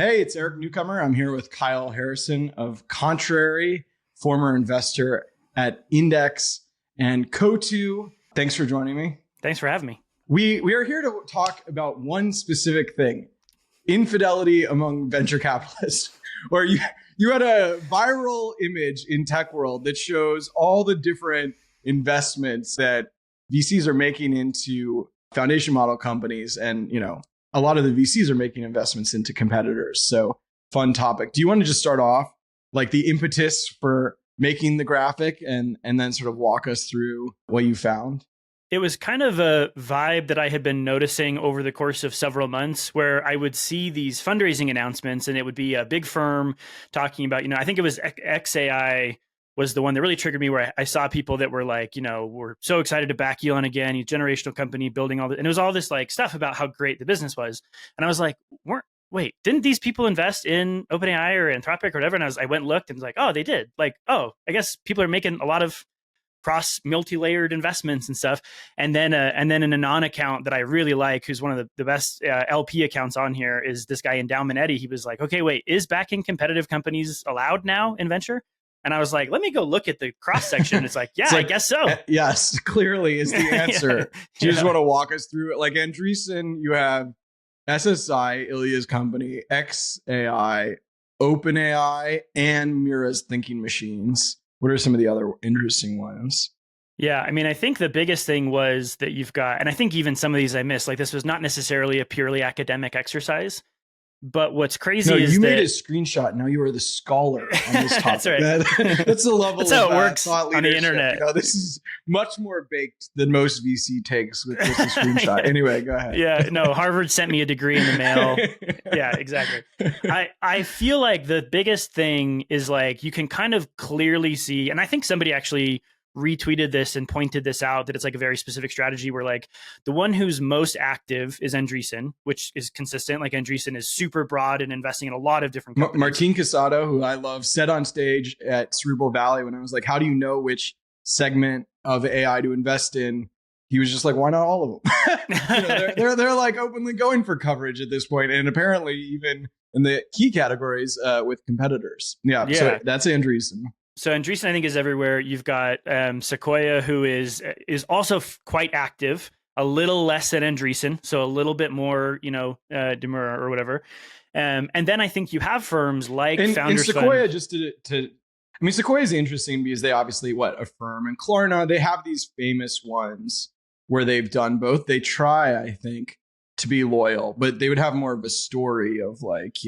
Hey, it's Eric Newcomer. I'm here with Kyle Harrison of Contrary, former investor at Index and Coatue. Thanks for joining me. Thanks for having me. We are here to talk about one specific thing: infidelity among venture capitalists. Where you had a viral image in tech world that shows all the different investments that VCs are making into foundation model companies, and a lot of the VCs are making investments into competitors. So fun topic. Do you want to just start off like the impetus for making the graphic and then sort of walk us through what you found? It was kind of a vibe that I had been noticing over the course of several months where I would see these fundraising announcements and it would be a big firm talking about, I think it was XAI was the one that really triggered me, where I saw people that were like, we're so excited to back Elon again, he's a generational company building all this. And it was all this like stuff about how great the business was. And I was like, wait, didn't these people invest in OpenAI or Anthropic or whatever? And I went and looked and was like, oh, they did. Like, oh, I guess people are making a lot of cross multi-layered investments and stuff. And then an Anon account that I really like, who's one of the best LP accounts on here, is this guy Endowment Eddie. He was like, okay, wait, is backing competitive companies allowed now in venture? And I was like, let me go look at the cross section. It's like, yeah, it's like, I guess so. Yes, clearly is the answer. Do you just want to walk us through it? Like Andreessen, you have SSI, Ilya's company, XAI, OpenAI, and Mira's Thinking Machines. What are some of the other interesting ones? Yeah, I mean, I think the biggest thing was that you've got, and I think even some of these I missed, like this was not necessarily a purely academic exercise. But what's crazy is you that... made a screenshot. Now you are the scholar on this topic. That's right. That's the level that's how of it works thought on the internet. This is much more baked than most VC takes with just a screenshot. Yeah. Anyway, go ahead. Yeah, no, Harvard sent me a degree in the mail. Yeah, exactly. I feel like the biggest thing is like you can kind of clearly see, and I think somebody actually retweeted this and pointed this out, that it's like a very specific strategy where like the one who's most active is Andreessen, which is consistent. Like Andreessen is super broad and investing in a lot of different companies. Martin Casado, who I love, said on stage at Cerebral Valley when I was like, how do you know which segment of AI to invest in? He was just like, why not all of them? They're like openly going for coverage at this point, and apparently even in the key categories with competitors. Yeah. So that's Andreessen. So Andreessen, I think, is everywhere. You've got Sequoia, who is also quite active, a little less than Andreessen, so a little bit more, demure or whatever. And then I think you have firms like Founders and Sequoia, Fund. just Sequoia is interesting because they obviously Affirm and Klarna. They have these famous ones where they've done both. They try, I think, to be loyal, but they would have more of a story of like,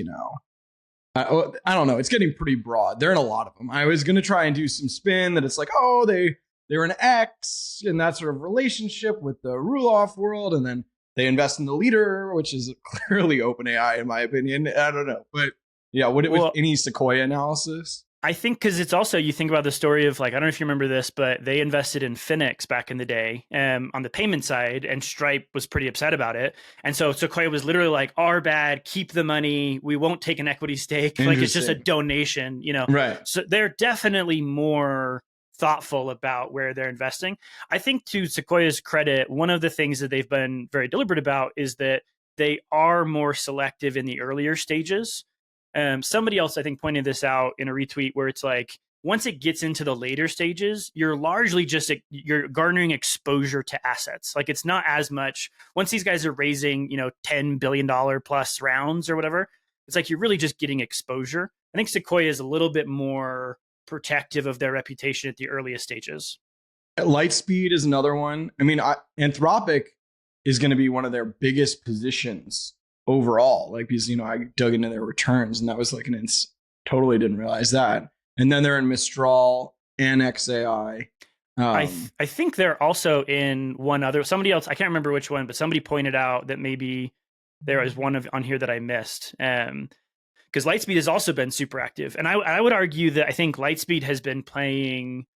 I don't know. It's getting pretty broad. There are a lot of them. I was going to try and do some spin that it's like, oh, they're an X in that sort of relationship with the Ruloff world. And then they invest in the leader, which is clearly OpenAI, in my opinion. I don't know. But yeah, with any Sequoia analysis? I think because it's also, you think about the story of like, I don't know if you remember this, but they invested in Phoenix back in the day on the payment side, and Stripe was pretty upset about it. And so Sequoia was literally like, our bad, keep the money. We won't take an equity stake. Like it's just a donation, Right. So they're definitely more thoughtful about where they're investing. I think to Sequoia's credit, one of the things that they've been very deliberate about is that they are more selective in the earlier stages. Somebody else, I think, pointed this out in a retweet where it's like, once it gets into the later stages, you're largely you're garnering exposure to assets. Like it's not as much, once these guys are raising, $10 billion plus rounds or whatever, it's like you're really just getting exposure. I think Sequoia is a little bit more protective of their reputation at the earliest stages. Lightspeed is another one. I mean, Anthropic is going to be one of their biggest positions overall, like, because I dug into their returns, and that was like totally didn't realize that. And then they're in Mistral and XAI. I think they're also in one other, somebody else, I can't remember which one, but somebody pointed out that maybe there is one on here that I missed. Because Lightspeed has also been super active, and I would argue that I think Lightspeed has been playing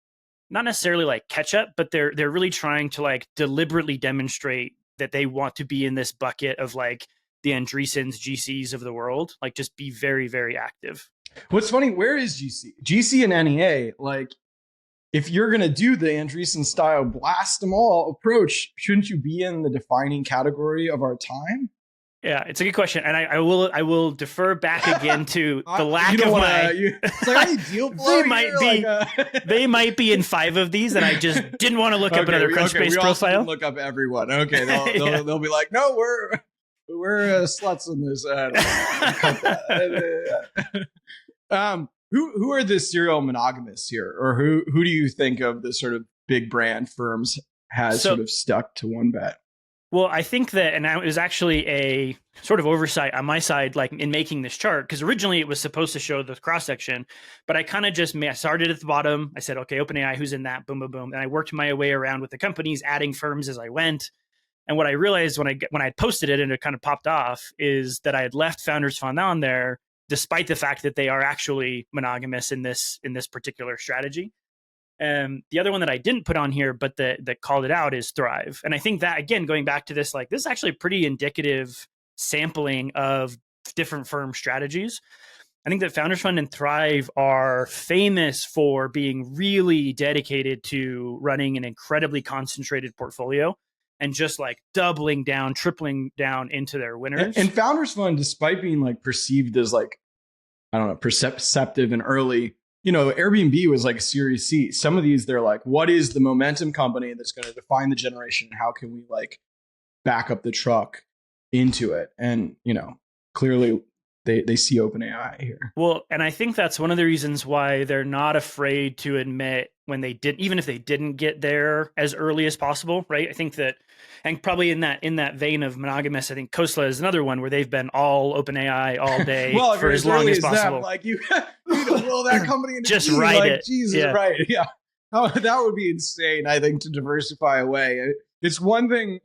not necessarily like catch up, but they're really trying to like deliberately demonstrate that they want to be in this bucket of like the Andreessens, GCs of the world, like just be very, very active. What's funny, where is GC and NEA? Like, if you're going to do the Andreessen style blast them all approach, shouldn't you be in the defining category of our time? Yeah, it's a good question, and I will defer back again to the lack you don't of want my. to. It's like I need deal flow. They might be. They might be in 5 of these, and I just didn't want to look up another Crunchbase we also profile. didn't look up everyone. Okay, they'll be like, no, we're sluts in this. Who are the serial monogamists here, or who do you think of the sort of big brand firms has sort of stuck to one bet? Well, I think that, and it was actually a sort of oversight on my side, like in making this chart, because originally it was supposed to show the cross section, but I kind of just started at the bottom. I said, okay, OpenAI, who's in that? Boom, boom, boom. And I worked my way around with the companies, adding firms as I went. And what I realized when I posted it and it kind of popped off is that I had left Founders Fund on there, despite the fact that they are actually monogamous in this particular strategy. The other one that I didn't put on here, but that called it out, is Thrive. And I think that, again, going back to this, like, this is actually a pretty indicative sampling of different firm strategies. I think that Founders Fund and Thrive are famous for being really dedicated to running an incredibly concentrated portfolio and just like doubling down, tripling down into their winners. And Founders Fund, despite being like perceived as like, I don't know, perceptive and early, Airbnb was like a Series C. Some of these, they're like, what is the momentum company that's going to define the generation? How can we like back up the truck into it? And, clearly they see OpenAI here. Well, and I think that's one of the reasons why they're not afraid to admit when they did, even if they didn't get there as early as possible, right? I think that, and probably in that vein of monogamous, I think Khosla is another one where they've been all OpenAI all day for as long as possible. Them, like you need to will that company into just write like, it. Jesus, yeah. Right? Yeah, that would be insane. I think to diversify away. It's one thing,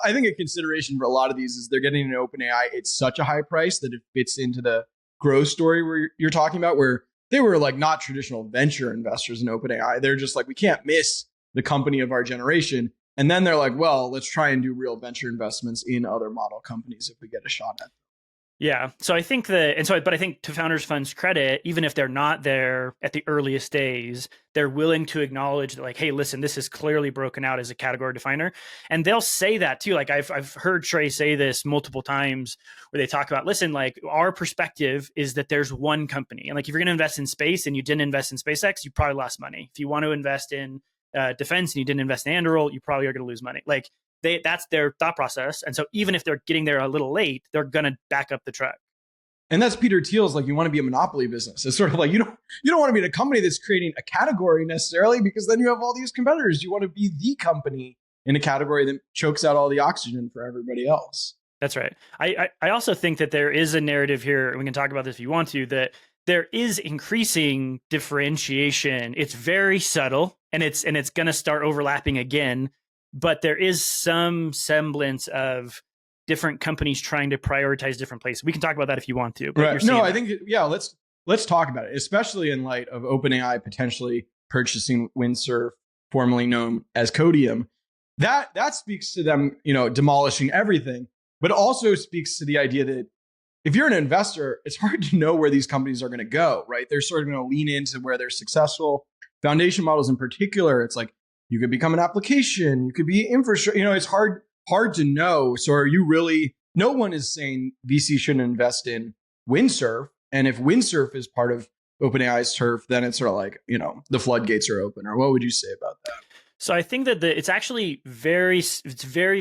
I think a consideration for a lot of these is they're getting an OpenAI at such a high price that it fits into the growth story where you're talking about, where they were like not traditional venture investors in OpenAI. They're just like, we can't miss the company of our generation. And then they're like, well, let's try and do real venture investments in other model companies if we get a shot at them. Yeah. So I think but I think to Founders Fund's credit, even if they're not there at the earliest days, they're willing to acknowledge that, like, hey, listen, this is clearly broken out as a category definer. And they'll say that too. Like I've heard Trey say this multiple times where they talk about, listen, like our perspective is that there's one company. And like, if you're going to invest in space and you didn't invest in SpaceX, you probably lost money. If you want to invest in defense and you didn't invest in Anduril, you probably are going to lose money. Like, that's their thought process. And so even if they're getting there a little late, they're going to back up the truck. And that's Peter Thiel's, like, you want to be a monopoly business. It's sort of like, you don't want to be in a company that's creating a category necessarily, because then you have all these competitors. You want to be the company in a category that chokes out all the oxygen for everybody else. That's right. I also think that there is a narrative here, and we can talk about this if you want to, that there is increasing differentiation. It's very subtle, and it's going to start overlapping again. But there is some semblance of different companies trying to prioritize different places. We can talk about that if you want to. But right. No, I think, let's talk about it, especially in light of OpenAI potentially purchasing Windsurf, formerly known as Codium. That speaks to them, demolishing everything, but also speaks to the idea that if you're an investor, it's hard to know where these companies are going to go, right? They're sort of going to lean into where they're successful. Foundation models in particular, it's like, you could become an application, you could be infrastructure. It's hard to know. So are you really, no one is saying VC shouldn't invest in Windsurf. And if Windsurf is part of OpenAI's turf, then it's sort of like, the floodgates are open. Or what would you say about that? So I think that it's actually very,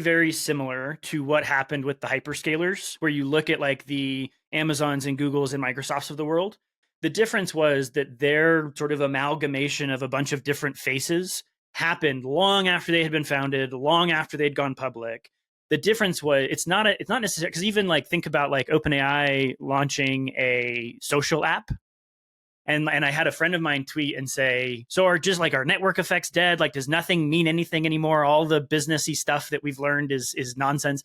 very similar to what happened with the hyperscalers, where you look at like the Amazons and Googles and Microsofts of the world. The difference was that their sort of amalgamation of a bunch of different faces happened long after they had been founded, long after they'd gone public. The difference was it's not necessary, because even like think about like OpenAI launching a social app. And I had a friend of mine tweet and say, so are just like our network effects dead? Like, does nothing mean anything anymore? All the businessy stuff that we've learned is nonsense.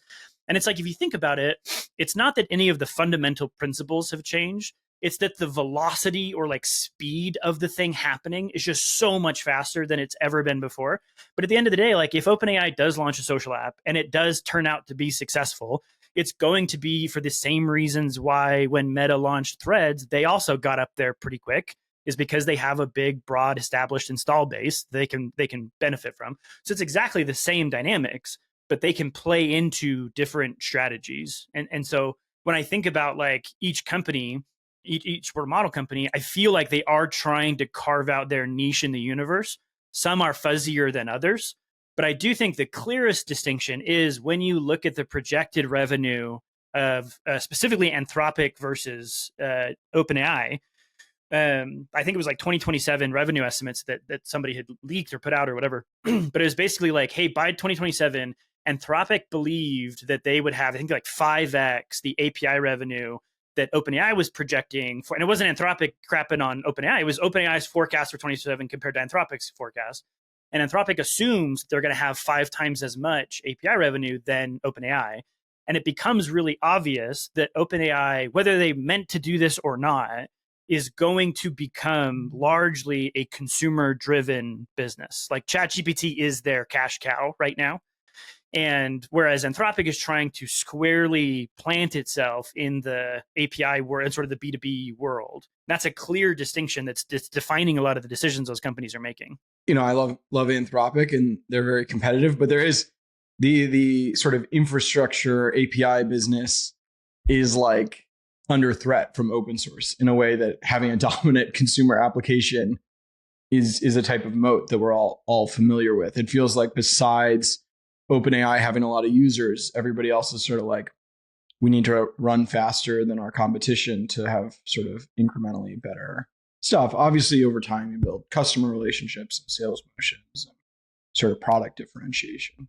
And it's like, if you think about it, it's not that any of the fundamental principles have changed. It's that the velocity or like speed of the thing happening is just so much faster than it's ever been before. But at the end of the day, like if OpenAI does launch a social app and it does turn out to be successful, it's going to be for the same reasons why when Meta launched Threads, they also got up there pretty quick, is because they have a big, broad, established install base they can benefit from. So it's exactly the same dynamics. but they can play into different strategies. And so when I think about like each company, each sort of model company, I feel like they are trying to carve out their niche in the universe. Some are fuzzier than others, but I do think the clearest distinction is when you look at the projected revenue of specifically Anthropic versus OpenAI. I think it was like 2027 revenue estimates that somebody had leaked or put out or whatever. But it was basically like, hey, by 2027, Anthropic believed that they would have, I think, like 5x the API revenue that OpenAI was projecting for. And it wasn't Anthropic crapping on OpenAI. It was OpenAI's forecast for 2027 compared to Anthropic's forecast. And Anthropic assumes they're going to have 5 times as much API revenue than OpenAI. And it becomes really obvious that OpenAI, whether they meant to do this or not, is going to become largely a consumer-driven business. Like ChatGPT is their cash cow right now. And whereas Anthropic is trying to squarely plant itself in the API world, sort of the B2B world, that's a clear distinction that's defining a lot of the decisions those companies are making. I love Anthropic, and they're very competitive, but there is the sort of infrastructure API business is like under threat from open source in a way that having a dominant consumer application is a type of moat that we're all familiar with. It feels like besides OpenAI having a lot of users, everybody else is sort of like, we need to run faster than our competition to have sort of incrementally better stuff. Obviously, over time, you build customer relationships and sales motions and sort of product differentiation.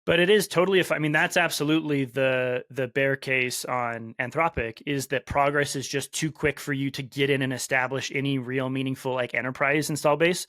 But it is totally, that's absolutely the bear case on Anthropic, is that progress is just too quick for you to get in and establish any real meaningful like enterprise install base.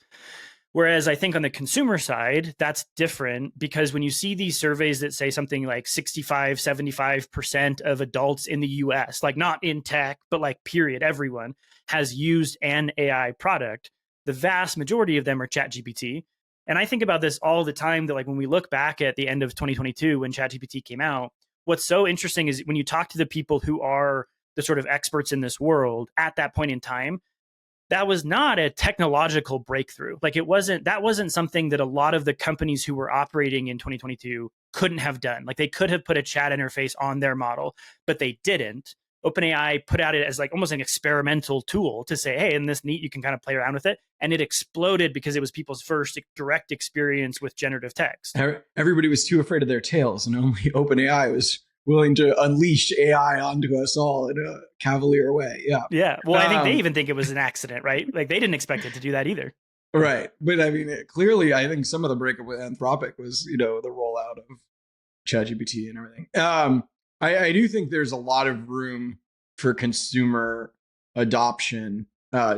Whereas I think on the consumer side, that's different, because when you see these surveys that say something like 65, 75% of adults in the US, like not in tech, but like period, everyone has used an AI product, the vast majority of them are ChatGPT. And I think about this all the time, that like when we look back at the end of 2022, when ChatGPT came out, what's so interesting is when you talk to the people who are the sort of experts in this world at that point in time, that was not a technological breakthrough. Like that wasn't something that a lot of the companies who were operating in 2022 couldn't have done. Like they could have put a chat interface on their model, but they didn't. OpenAI put out it as like almost an experimental tool to say, hey, in this neat, you can kind of play around with it. And it exploded because it was people's first direct experience with generative text. Everybody was too afraid of their tails, and only OpenAI was willing to unleash AI onto us all in a cavalier way. Yeah. Yeah. Well, I think they even think it was an accident, right? Like they didn't expect it to do that either. Right. But I mean, clearly, I think some of the breakup with Anthropic was, the rollout of ChatGPT and everything. I do think there's a lot of room for consumer adoption,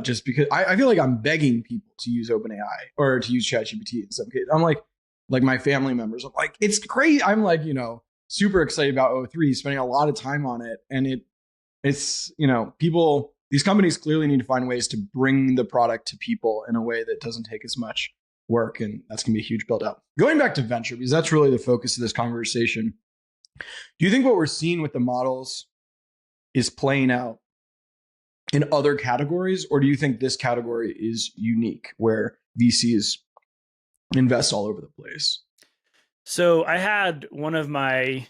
just because I feel like I'm begging people to use OpenAI or to use ChatGPT in some cases. I'm like my family members, I'm like, it's great. I'm like, super excited about O3, spending a lot of time on it. And it's, people, these companies clearly need to find ways to bring the product to people in a way that doesn't take as much work. And that's going to be a huge build up. Going back to venture, because that's really the focus of this conversation. Do you think what we're seeing with the models is playing out in other categories? Or do you think this category is unique where VCs invest all over the place? So I had one of my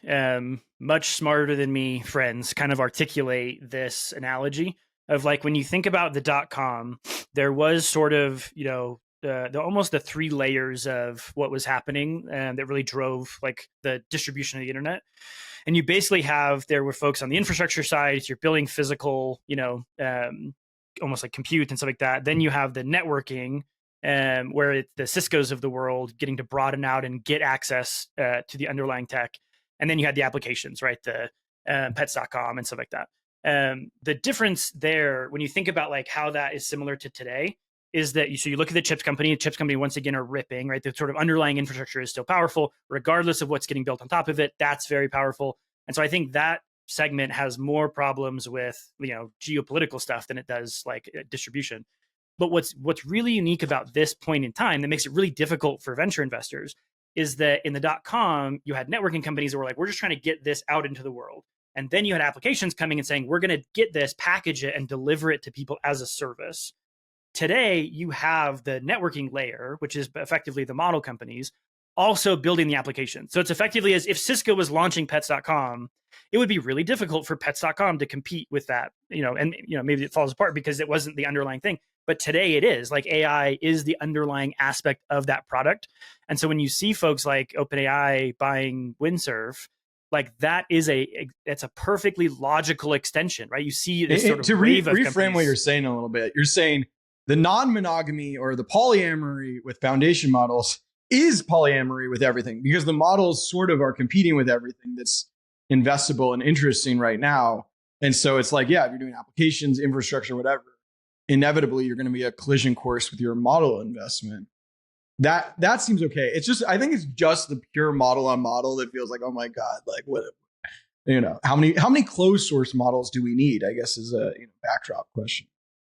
much smarter than me friends kind of articulate this analogy of like, when you think about the .com, there was sort of, almost the 3 layers of what was happening that really drove like the distribution of the internet. And you basically there were folks on the infrastructure side, you're building physical, almost like compute and stuff like that. Then you have the networking, where the Ciscos of the world getting to broaden out and get access to the underlying tech. And then you had the applications, right? The pets.com and stuff like that. The difference there, when you think about like how that is similar to today, is that you look at the chips company once again are ripping, right? The sort of underlying infrastructure is still powerful, regardless of what's getting built on top of it. That's very powerful. And so I think that segment has more problems with, geopolitical stuff than it does like distribution. But what's really unique about this point in time that makes it really difficult for venture investors is that in the .com, you had networking companies that were like, we're just trying to get this out into the world. And then you had applications coming and saying, we're going to get this, package it, and deliver it to people as a service. Today, you have the networking layer, which is effectively the model companies, also building the application. So it's effectively as if Cisco was launching pets.com, it would be really difficult for pets.com to compete with that, and maybe it falls apart because it wasn't the underlying thing. But today it is. Like, AI is the underlying aspect of that product. And so when you see folks like OpenAI buying Windsurf, like that is it's a perfectly logical extension, right? You see this sort of to wave of reframe companies. what you're saying a little bit. You're saying the non-monogamy or the polyamory with foundation models is polyamory with everything, because the models sort of are competing with everything that's investable and interesting right now. And so it's like, yeah, if you're doing applications, infrastructure, whatever, inevitably you're going to be a collision course with your model investment. That seems okay. It's just, I think it's just the pure model on model that feels like, oh my God, like what, how many closed source models do we need, I guess, is a backdrop question.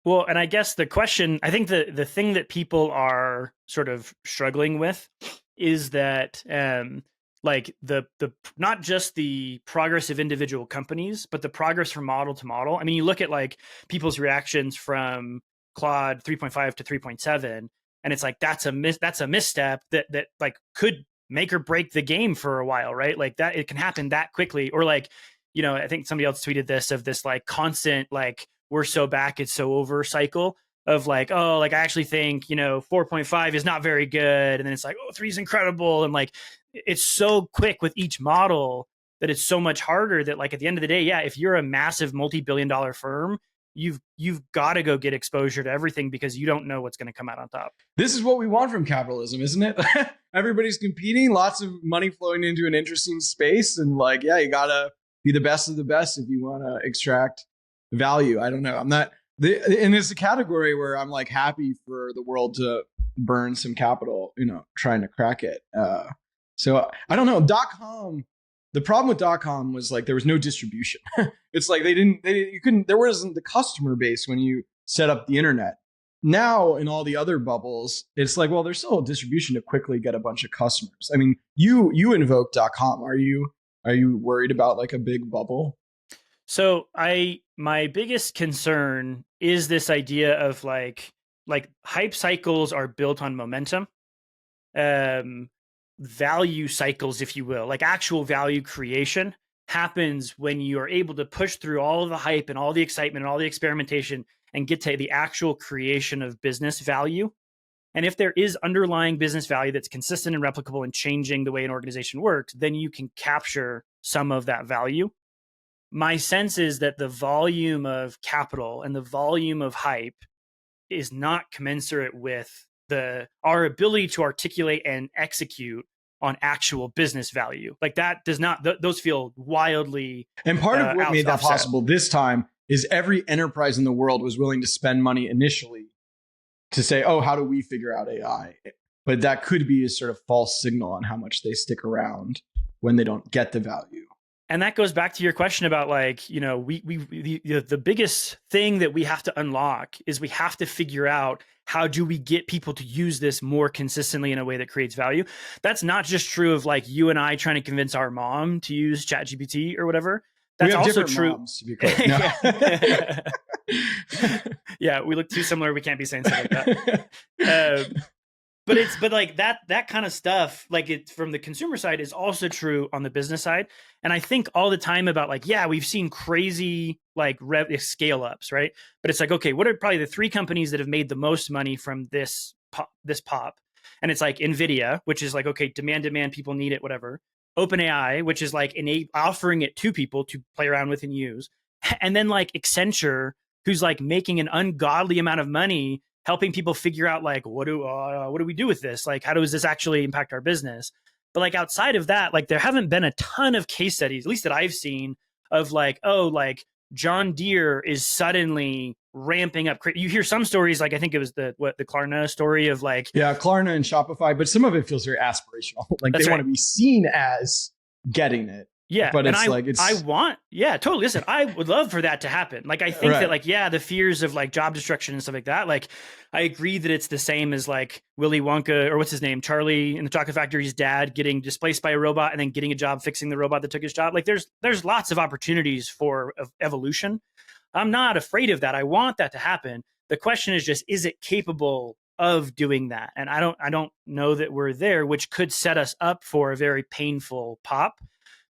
Well, and I guess the question, I think the thing that people are sort of struggling with is that like the not just the progress of individual companies, but the progress from model to model. I mean, you look at like people's reactions from Claude 3.5 to 3.7, and it's like that's a misstep that like could make or break the game for a while, right? Like that, it can happen that quickly. Or like, I think somebody else tweeted this, of this like constant like, we're so back, it's so over cycle of like, oh, like I actually think 4.5 is not very good, and then it's like, oh, 3 is incredible, and like it's so quick with each model that it's so much harder that like at the end of the day, yeah, if you're a massive multi-billion-dollar firm, you've got to go get exposure to everything because you don't know what's going to come out on top. This is what we want from capitalism, isn't it? Everybody's competing, lots of money flowing into an interesting space, and like, yeah, you gotta be the best of the best if you want to extract value. I don't know. I'm not, and it's a category where I'm like happy for the world to burn some capital, trying to crack it. So I don't know. .com. The problem with .com was like there was no distribution. It's like there wasn't the customer base when you set up the internet. Now in all the other bubbles, it's like, well, there's still a distribution to quickly get a bunch of customers. I mean, you invoke .com. Are you worried about like a big bubble? So my biggest concern is this idea of like hype cycles are built on momentum, value cycles, if you will, like actual value creation happens when you are able to push through all of the hype and all the excitement and all the experimentation and get to the actual creation of business value. And if there is underlying business value that's consistent and replicable and changing the way an organization works, then you can capture some of that value. My sense is that the volume of capital and the volume of hype is not commensurate with our ability to articulate and execute on actual business value. Like that does not, those feel wildly. And part of what made that possible this time is every enterprise in the world was willing to spend money initially to say, oh, how do we figure out AI? But that could be a sort of false signal on how much they stick around when they don't get the value. And that goes back to your question about like, the biggest thing that we have to unlock is we have to figure out how do we get people to use this more consistently in a way that creates value. That's not just true of like you and I trying to convince our mom to use ChatGPT or whatever. That's also true. Moms, to be clear. No. Yeah, we look too similar. We can't be saying stuff like that. But like that kind of stuff, like it from the consumer side is also true on the business side. And I think all the time about like, yeah, we've seen crazy like scale ups, right? But it's like, okay, what are probably the 3 companies that have made the most money from this pop? And it's like NVIDIA, which is like, okay, demand, people need it, whatever. OpenAI, which is like offering it to people to play around with and use. And then like Accenture, who's like making an ungodly amount of money helping people figure out like, what do we do with this? Like, how does this actually impact our business? But like outside of that, like there haven't been a ton of case studies, at least that I've seen, of like, oh, like John Deere is suddenly ramping up. You hear some stories, like I think it was the Klarna story of like, yeah, Klarna and Shopify, but some of it feels very aspirational. Like they want to be seen as getting it. Yeah, but it's totally. Listen, I would love for that to happen. Like, I think that, like, yeah, the fears of like job destruction and stuff like that. Like, I agree that it's the same as like Willy Wonka, or what's his name, Charlie in the Chocolate Factory's dad getting displaced by a robot and then getting a job fixing the robot that took his job. Like, there's lots of opportunities for evolution. I'm not afraid of that. I want that to happen. The question is just, is it capable of doing that. And I don't know that we're there, which could set us up for a very painful pop.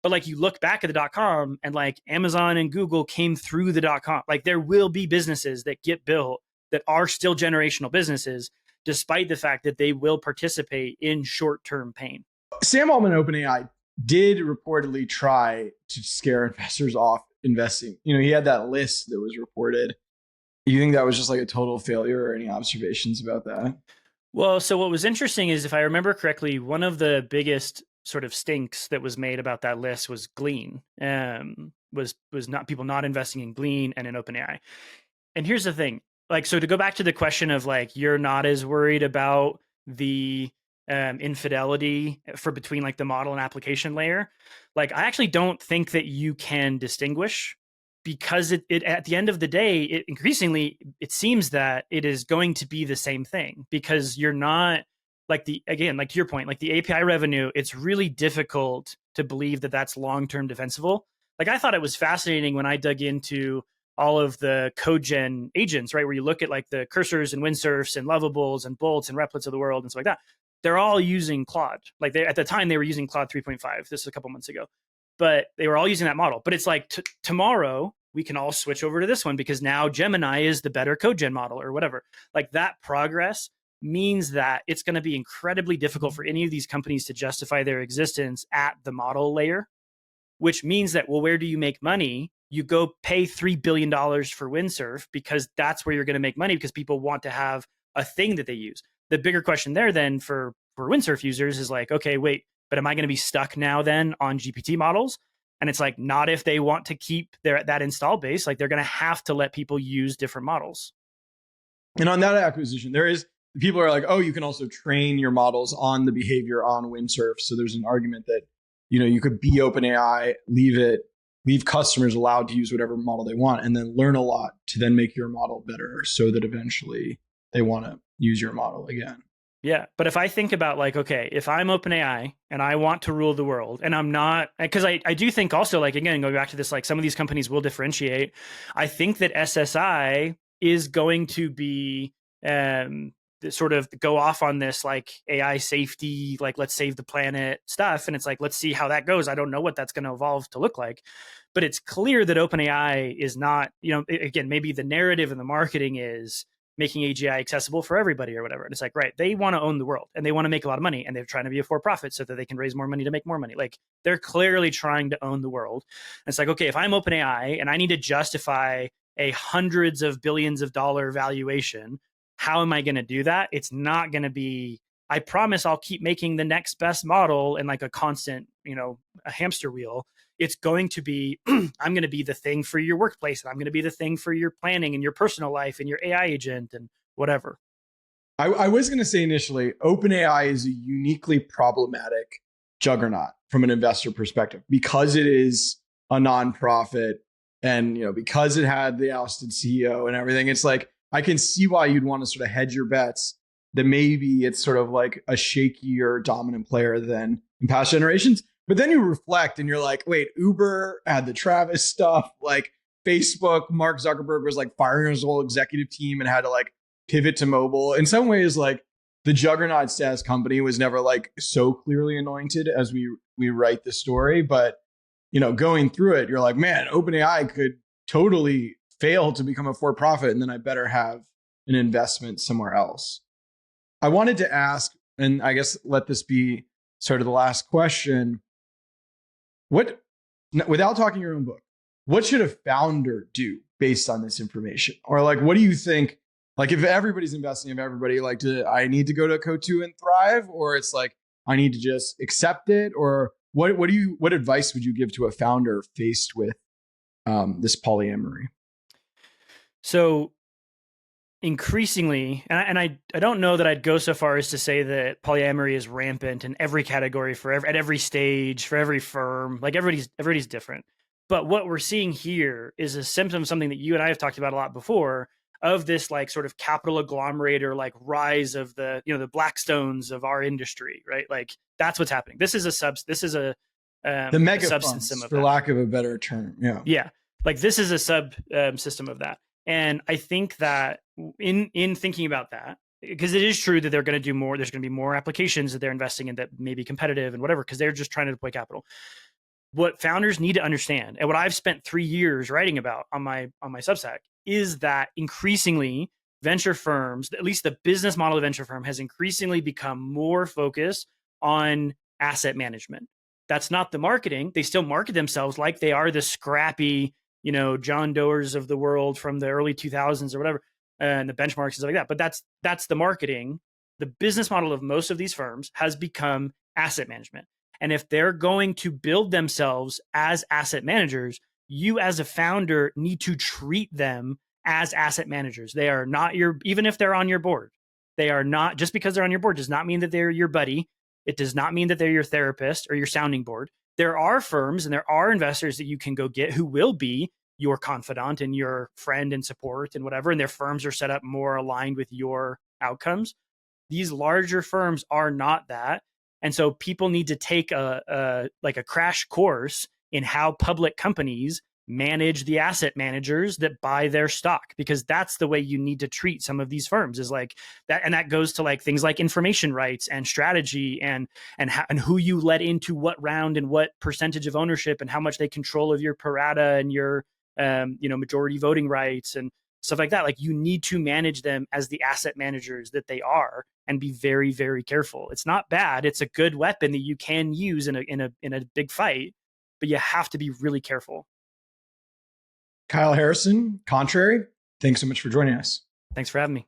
But like you look back at the .com and like Amazon and Google came through the .com. Like there will be businesses that get built that are still generational businesses, despite the fact that they will participate in short-term pain. Sam Altman, OpenAI, did reportedly try to scare investors off investing. He had that list that was reported. You think that was just like a total failure, or any observations about that? Well, so what was interesting is, if I remember correctly, one of the biggest sort of stinks that was made about that list was Glean. Was not people not investing in Glean and in OpenAI. And here's the thing, like, so to go back to the question of like, you're not as worried about the infidelity for between like the model and application layer. Like, I actually don't think that you can distinguish, because it at the end of the day, it increasingly, it seems that it is going to be the same thing, because you're not like again, like to your point, like the API revenue, it's really difficult to believe that that's long-term defensible. Like, I thought it was fascinating when I dug into all of the code gen agents, right? Where you look at like the cursors and windsurfs and lovables and bolts and replets of the world and stuff like that. They're all using Claude. Like, at the time they were using Claude 3.5. This is a couple months ago, but they were all using that model. But it's like tomorrow we can all switch over to this one, because now Gemini is the better code gen model or whatever. Like, that progress means that it's going to be incredibly difficult for any of these companies to justify their existence at the model layer, which means that, well, where do you make money? You go pay $3 billion for windsurf, because that's where you're going to make money, because people want to have a thing that they use. The bigger question there then for windsurf users is like, okay, wait, but am I going to be stuck now then on GPT models? And it's like, not if they want to keep that install base. Like, they're going to have to let people use different models. And on that acquisition, people are like, oh, you can also train your models on the behavior on windsurf. So there's an argument that, you could be OpenAI, leave customers allowed to use whatever model they want, and then learn a lot to then make your model better, so that eventually they want to use your model again. Yeah. But if I think about like, okay, if I'm OpenAI and I want to rule the world, and I'm not, because I do think also, like, again, going back to this, like, some of these companies will differentiate. I think that SSI is going to be sort of go off on this like AI safety, like, let's save the planet stuff. And it's like, let's see how that goes. I don't know what that's going to evolve to look like, but it's clear that OpenAI is not, again, maybe the narrative and the marketing is making AGI accessible for everybody or whatever. And it's like, right, they want to own the world and they want to make a lot of money, and they're trying to be a for-profit so that they can raise more money to make more money. Like, they're clearly trying to own the world. And it's like, okay, if I'm OpenAI and I need to justify a hundreds of billions of dollar valuation, how am I going to do that? It's not going to be, I promise I'll keep making the next best model and like a constant, a hamster wheel. It's going to be, I'm going to be the thing for your workplace, and I'm going to be the thing for your planning and your personal life and your AI agent and whatever. I was going to say initially, OpenAI is a uniquely problematic juggernaut from an investor perspective, because it is a nonprofit, and because it had the ousted CEO and everything. It's like, I can see why you'd want to sort of hedge your bets that maybe it's sort of like a shakier dominant player than in past generations. But then you reflect and you're like, wait, Uber had the Travis stuff, like Facebook, Mark Zuckerberg was like firing his whole executive team and had to like pivot to mobile. In some ways, like, the juggernaut SaaS company was never like so clearly anointed as we write the story. But, going through it, you're like, man, OpenAI could totally fail to become a for-profit, and then I better have an investment somewhere else. I wanted to ask, and I guess let this be sort of the last question, without talking your own book, what should a founder do based on this information? Or like, what do you think, like, if everybody's investing, if everybody like, I need to go to Coatue and thrive, or it's like, I need to just accept it? Or what advice would you give to a founder faced with this polyamory? So increasingly, and I don't know that I'd go so far as to say that polyamory is rampant in every category at every stage for every firm. Like, everybody's different. But what we're seeing here is a symptom of something that you and I have talked about a lot before, of this like sort of capital agglomerator, like rise of the, the Blackstones of our industry, right? Like, that's what's happening. This is the mega funds, for lack of a better term. Yeah. Like, this is a sub system of that. And I think that in thinking about that, because it is true that they're going to do more. There's going to be more applications that they're investing in that may be competitive and whatever, because they're just trying to deploy capital. What founders need to understand, and what I've spent 3 years writing about on my Substack, is that increasingly venture firms, at least the business model of venture firm, has increasingly become more focused on asset management. That's not the marketing. They still market themselves like they are the scrappy, John Doers of the world from the early 2000s or whatever, and the benchmarks and stuff like that. But that's the marketing. The business model of most of these firms has become asset management. And if they're going to build themselves as asset managers, you as a founder need to treat them as asset managers. They are not even if they're on your board, they are not, just because they're on your board does not mean that they're your buddy. It does not mean that they're your therapist or your sounding board. There are firms and there are investors that you can go get who will be your confidant and your friend and support and whatever. And their firms are set up more aligned with your outcomes. These larger firms are not that. And so people need to take a crash course in how public companies manage the asset managers that buy their stock, because that's the way you need to treat some of these firms, is like that. And that goes to like things like information rights and strategy and who you let into what round and what percentage of ownership and how much they control of your pro rata and your majority voting rights and stuff like that. Like, you need to manage them as the asset managers that they are and be very, very careful. It's not bad. It's a good weapon that you can use in a big fight, but you have to be really careful. Kyle Harrison, Contrary, thanks so much for joining us. Thanks for having me.